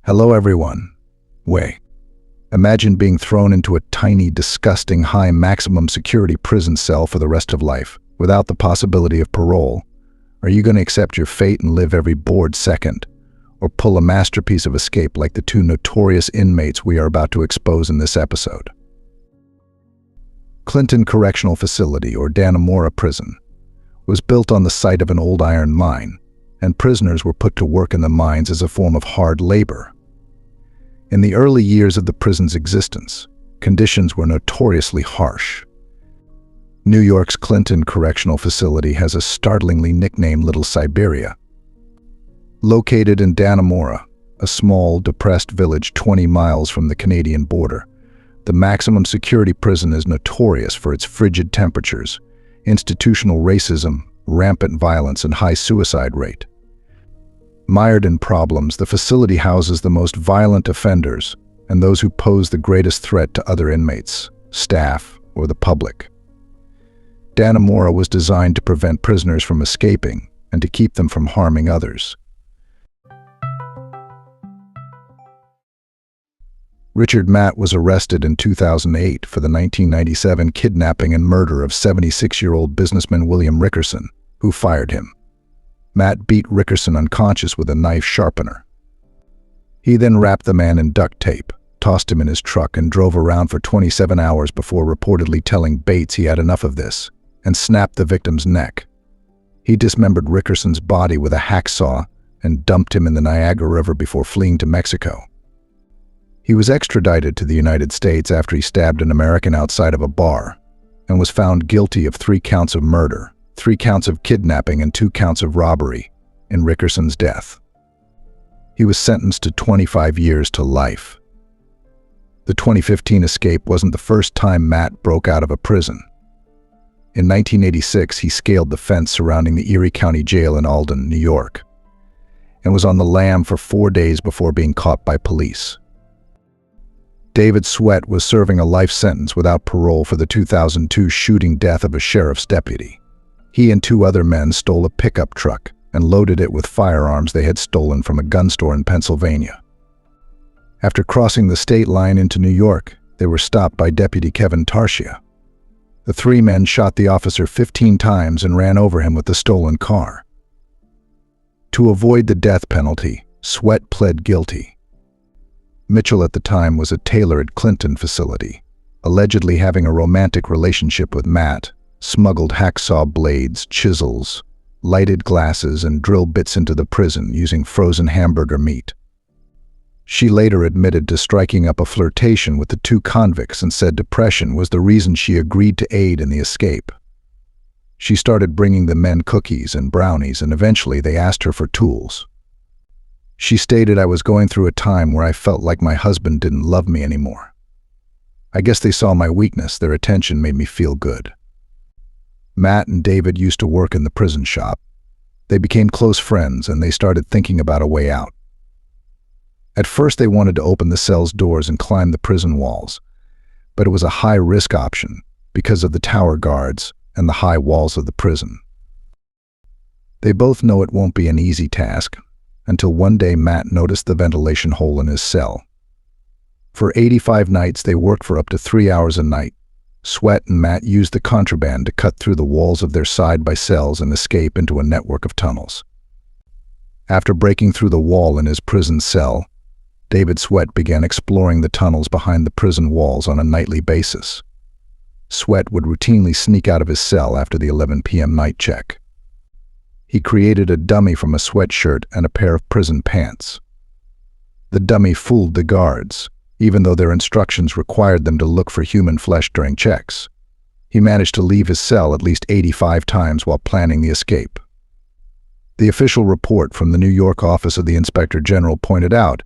Hello everyone. Imagine being thrown into a tiny, disgusting, high maximum security prison cell for the rest of life, without the possibility of parole. Are you going to accept your fate and live every bored second, or pull a masterpiece of escape like the two notorious inmates we are about to expose in this episode? Clinton Correctional Facility, or Dannemora Prison, was built on the site of an old iron mine, and prisoners were put to work in the mines as a form of hard labor. In the early years of the prison's existence, conditions were notoriously harsh. New York's Clinton Correctional Facility has a startlingly nicknamed Little Siberia. Located in Dannemora, a small, depressed village 20 miles from the Canadian border, the maximum security prison is notorious for its frigid temperatures, institutional racism, rampant violence, and high suicide rate. Mired in problems, the facility houses the most violent offenders and those who pose the greatest threat to other inmates, staff, or the public. Dannemora was designed to prevent prisoners from escaping and to keep them from harming others. Richard Matt was arrested in 2008 for the 1997 kidnapping and murder of 76-year-old businessman William Rickerson, who fired him. Matt beat Rickerson unconscious with a knife sharpener. He then wrapped the man in duct tape, tossed him in his truck, and drove around for 27 hours before reportedly telling Bates he had enough of this, and snapped the victim's neck. He dismembered Rickerson's body with a hacksaw and dumped him in the Niagara River before fleeing to Mexico. He was extradited to the United States after he stabbed an American outside of a bar, and was found guilty of 3 counts of murder, 3 counts of kidnapping, and 2 counts of robbery in Rickerson's death. He was sentenced to 25 years to life. The 2015 escape wasn't the first time Matt broke out of a prison. In 1986, he scaled the fence surrounding the Erie County Jail in Alden, New York, and was on the lam for 4 days before being caught by police. David Sweat was serving a life sentence without parole for the 2002 shooting death of a sheriff's deputy. He and 2 other men stole a pickup truck and loaded it with firearms they had stolen from a gun store in Pennsylvania. After crossing the state line into New York, they were stopped by Deputy Kevin Tarshia. The 3 men shot the officer 15 times and ran over him with the stolen car. To avoid the death penalty, Sweat pled guilty. Mitchell at the time was a tailor at Clinton facility, allegedly having a romantic relationship with Matt, smuggled hacksaw blades, chisels, lighted glasses, and drill bits into the prison using frozen hamburger meat. She later admitted to striking up a flirtation with the 2 convicts and said depression was the reason she agreed to aid in the escape. She started bringing the men cookies and brownies, and eventually they asked her for tools. She stated, "I was going through a time where I felt like my husband didn't love me anymore. I guess they saw my weakness. Their attention made me feel good." Matt and David used to work in the prison shop. They became close friends, and they started thinking about a way out. At first, they wanted to open the cell's doors and climb the prison walls, but it was a high-risk option because of the tower guards and the high walls of the prison. They both know it won't be an easy task, until one day Matt noticed the ventilation hole in his cell. For 85 nights, they worked for up to 3 hours a night. Sweat and Matt used the contraband to cut through the walls of their side-by cells and escape into a network of tunnels. After breaking through the wall in his prison cell, David Sweat began exploring the tunnels behind the prison walls on a nightly basis. Sweat would routinely sneak out of his cell after the 11 p.m. night check. He created a dummy from a sweatshirt and a pair of prison pants. The dummy fooled the guards, even though their instructions required them to look for human flesh during checks. He managed to leave his cell at least 85 times while planning the escape. The official report from the New York office of the Inspector General pointed out,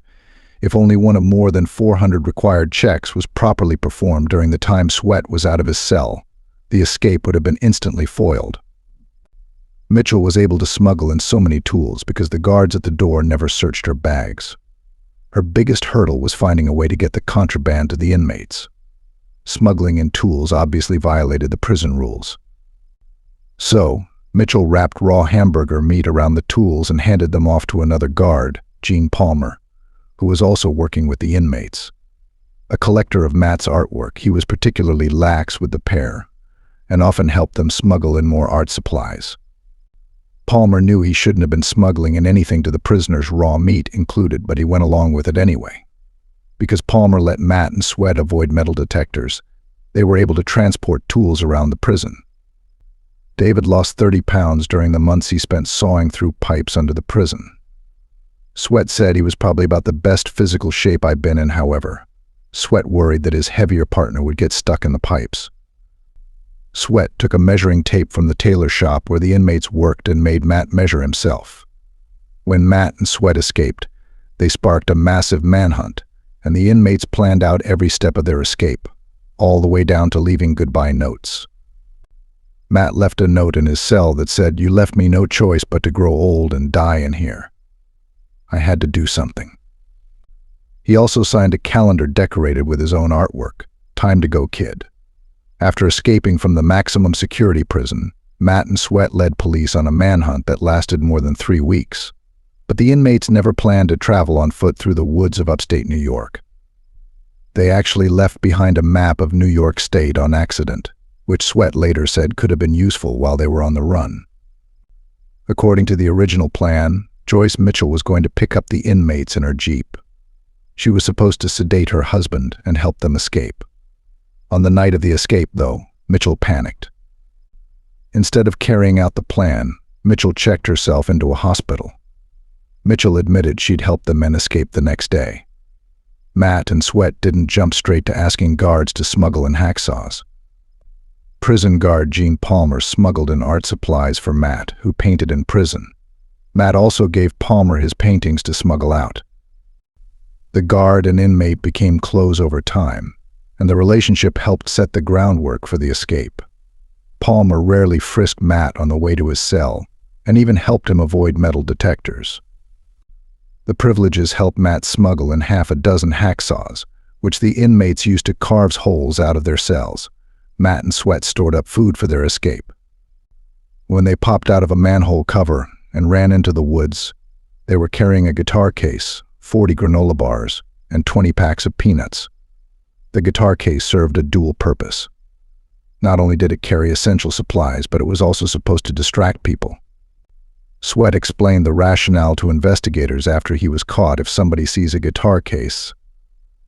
if only one of more than 400 required checks was properly performed during the time Sweat was out of his cell, the escape would have been instantly foiled. Mitchell was able to smuggle in so many tools because the guards at the door never searched her bags. Her biggest hurdle was finding a way to get the contraband to the inmates. Smuggling in tools obviously violated the prison rules. So, Mitchell wrapped raw hamburger meat around the tools and handed them off to another guard, Gene Palmer, who was also working with the inmates. A collector of Matt's artwork, he was particularly lax with the pair and often helped them smuggle in more art supplies. Palmer knew he shouldn't have been smuggling in anything to the prisoners, raw meat included, but he went along with it anyway. Because Palmer let Matt and Sweat avoid metal detectors, they were able to transport tools around the prison. David lost 30 pounds during the months he spent sawing through pipes under the prison. Sweat said he was probably about the best physical shape I've been in, however. Sweat worried that his heavier partner would get stuck in the pipes. Sweat took a measuring tape from the tailor shop where the inmates worked and made Matt measure himself. When Matt and Sweat escaped, they sparked a massive manhunt, and the inmates planned out every step of their escape, all the way down to leaving goodbye notes. Matt left a note in his cell that said, "You left me no choice but to grow old and die in here. I had to do something." He also signed a calendar decorated with his own artwork, "Time to go, kid." After escaping from the maximum security prison, Matt and Sweat led police on a manhunt that lasted more than 3 weeks. But the inmates never planned to travel on foot through the woods of upstate New York. They actually left behind a map of New York State on accident, which Sweat later said could have been useful while they were on the run. According to the original plan, Joyce Mitchell was going to pick up the inmates in her Jeep. She was supposed to sedate her husband and help them escape. On the night of the escape, though, Mitchell panicked. Instead of carrying out the plan, Mitchell checked herself into a hospital. Mitchell admitted she'd helped the men escape the next day. Matt and Sweat didn't jump straight to asking guards to smuggle in hacksaws. Prison guard Gene Palmer smuggled in art supplies for Matt, who painted in prison. Matt also gave Palmer his paintings to smuggle out. The guard and inmate became close over time, and the relationship helped set the groundwork for the escape. Palmer rarely frisked Matt on the way to his cell, and even helped him avoid metal detectors. The privileges helped Matt smuggle in half a dozen hacksaws, which the inmates used to carve holes out of their cells. Matt and Sweat stored up food for their escape. When they popped out of a manhole cover and ran into the woods, they were carrying a guitar case, 40 granola bars, and 20 packs of peanuts. The guitar case served a dual purpose. Not only did it carry essential supplies, but it was also supposed to distract people. Sweat explained the rationale to investigators after he was caught. If somebody sees a guitar case,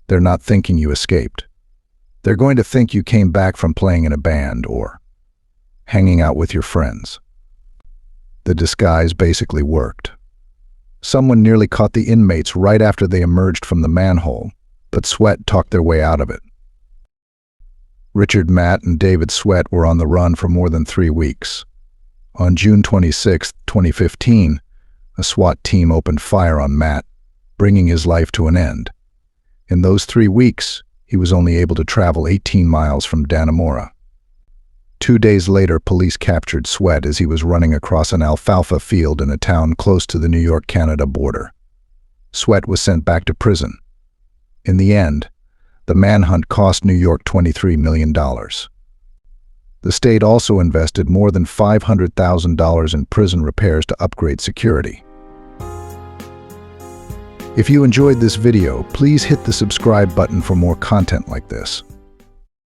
they're not thinking you escaped. They're going to think you came back from playing in a band or hanging out with your friends. The disguise basically worked. Someone nearly caught the inmates right after they emerged from the manhole, but Sweat talked their way out of it. Richard Matt and David Sweat were on the run for more than 3 weeks. On June 26, 2015, a SWAT team opened fire on Matt, bringing his life to an end. In those 3 weeks, he was only able to travel 18 miles from Dannemora. 2 days later, police captured Sweat as he was running across an alfalfa field in a town close to the New York-Canada border. Sweat was sent back to prison. In the end, the manhunt cost New York $23 million. The state also invested more than $500,000 in prison repairs to upgrade security. If you enjoyed this video, please hit the subscribe button for more content like this.